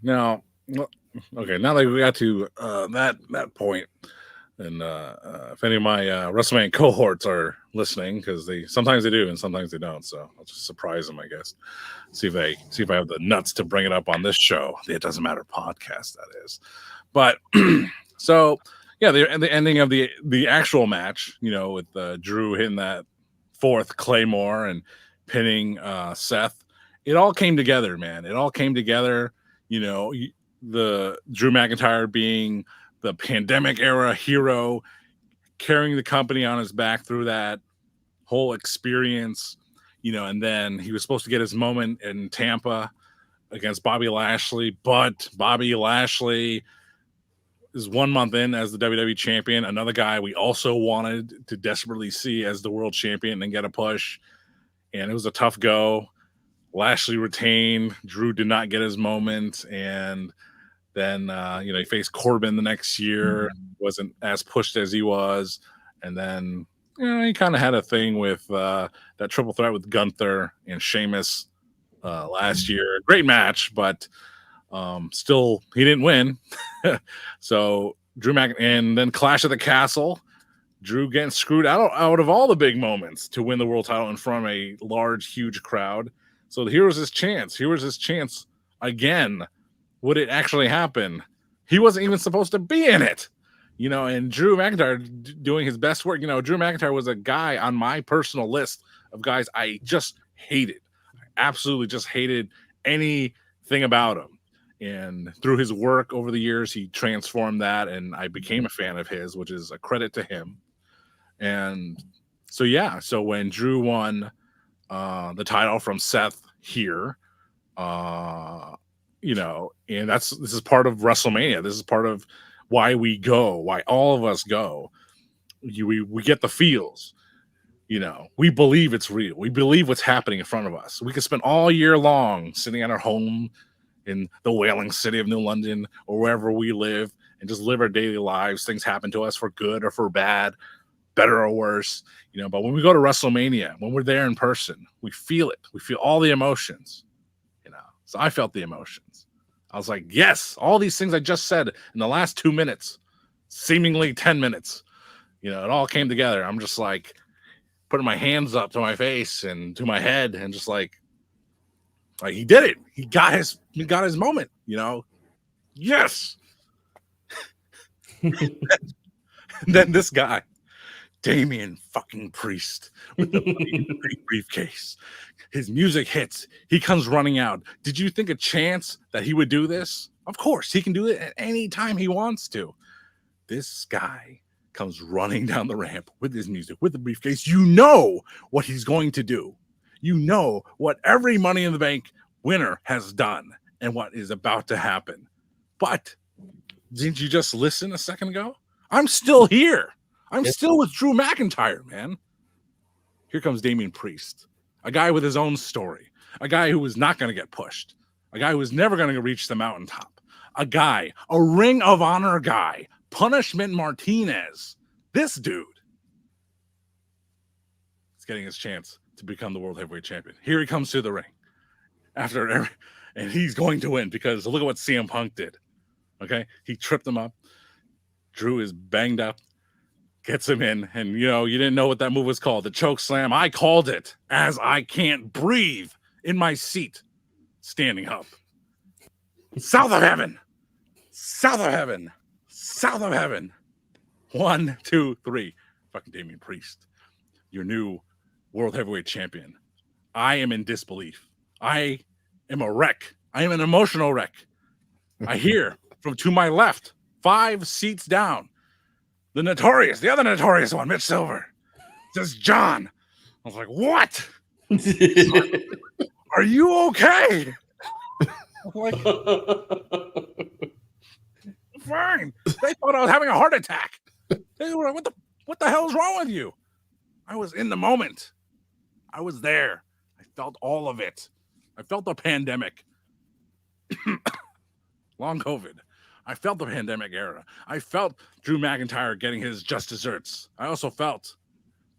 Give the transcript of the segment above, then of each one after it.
Now, okay, now that we got to that point, and if any of my WrestleMania cohorts are listening, because sometimes they do and sometimes they don't, so I'll just surprise them, I guess. See if I have the nuts to bring it up on this show. The It Doesn't Matter podcast, that is. But so yeah, the ending of the actual match, with Drew hitting that fourth Claymore and pinning Seth. It all came together, man. It all came together. The Drew McIntyre being the pandemic era hero, carrying the company on his back through that whole experience, and then he was supposed to get his moment in Tampa against Bobby Lashley, but Bobby Lashley is 1 month in as the WWE champion, another guy we also wanted to desperately see as the world champion and get a push, and it was a tough go. Lashley retained, Drew did not get his moment, and then he faced Corbin the next year, wasn't as pushed as he was, and then he kind of had a thing with that triple threat with Gunther and Sheamus last year. Great match, but still he didn't win. So and then Clash at the Castle, Drew getting screwed out of all the big moments to win the world title in front of a large, huge crowd. So here was his chance. Here was his chance again. Would it actually happen? He wasn't even supposed to be in it, and Drew McIntyre doing his best work. Drew McIntyre was a guy on my personal list of guys I just hated. I absolutely just hated anything about him. And through his work over the years, he transformed that, and I became a fan of his, which is a credit to him. And so when Drew won the title from Seth here, and this is part of WrestleMania. This is part of why we go, why all of us go. We get the feels. We believe it's real. We believe what's happening in front of us. We could spend all year long sitting at our home in the whaling city of New London or wherever we live and just live our daily lives. Things happen to us for good or for bad, better or worse. But when we go to WrestleMania, when we're there in person, we feel it. We feel all the emotions. So I felt the emotions. I was like, yes, all these things I just said in the last 2 minutes, seemingly 10 minutes, it all came together. I'm just like putting my hands up to my face and to my head and just like he did it. He got his moment, Yes. And then this guy, Damian fucking Priest with the briefcase. His music hits. He comes running out. Did you think a chance that he would do this? Of course, he can do it at any time he wants to. This guy comes running down the ramp with his music, with the briefcase. You know what he's going to do. You know what every Money in the Bank winner has done and what is about to happen. But didn't you just listen a second ago? I'm still here. I'm still with Drew McIntyre, man. Here comes Damian Priest, a guy with his own story, a guy who was not going to get pushed, a guy who was never going to reach the mountaintop, a Ring of Honor guy, Punishment Martinez. This dude is getting his chance to become the World Heavyweight Champion. Here he comes to the ring and he's going to win because look at what CM Punk did. Okay, he tripped him up. Drew is banged up. Gets him in, and you didn't know what that move was called. The choke slam. I called it as I can't breathe in my seat, standing up. South of heaven. South of heaven. South of heaven. 1, 2, 3. Fucking Damian Priest, your new World Heavyweight Champion. I am in disbelief. I am a wreck. I am an emotional wreck. I hear from to my left, 5 seats down, the other notorious one, Mitch Silver, says, John. I was like, what? Are you okay? I'm like, fine. They thought I was having a heart attack. They were like, what the hell is wrong with you? I was in the moment. I was there. I felt all of it. I felt the pandemic. Long COVID. I felt the pandemic era. I felt Drew McIntyre getting his just desserts. I also felt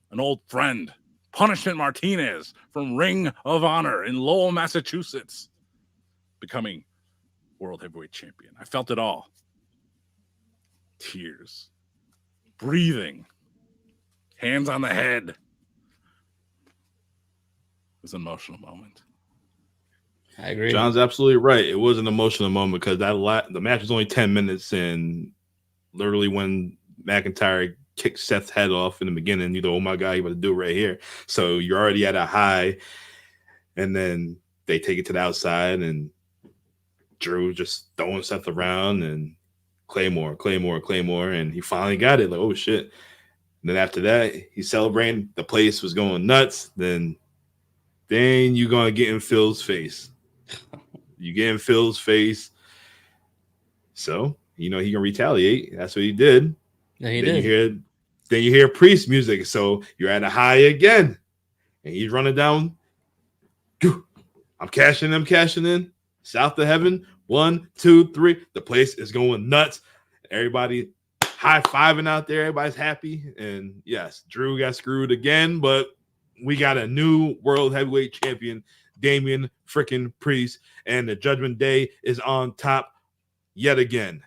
an old friend, Punishment Martinez from Ring of Honor in Lowell, Massachusetts, becoming World Heavyweight Champion. I felt it all. Tears. Breathing. Hands on the head. It was an emotional moment. I agree. John's absolutely right. It was an emotional moment because the match was only 10 minutes, and literally when McIntyre kicked Seth's head off in the beginning, you know, oh my God, you're about to do it right here. So you're already at a high, and then they take it to the outside, and Drew just throwing Seth around, and Claymore, and he finally got it. Like, oh shit. And then after that, he's celebrating. The place was going nuts. Then you're gonna get in Phil's face. You get in Phil's face. So, you know, he can retaliate. That's what he did. Yeah, he did. Then you hear Priest music. So you're at a high again. And he's running down. I'm cashing in. South of heaven. 1, 2, 3. The place is going nuts. Everybody high-fiving out there. Everybody's happy. And yes, Drew got screwed again, but we got a new World Heavyweight Champion, Damian freaking Priest, and the Judgment Day is on top yet again.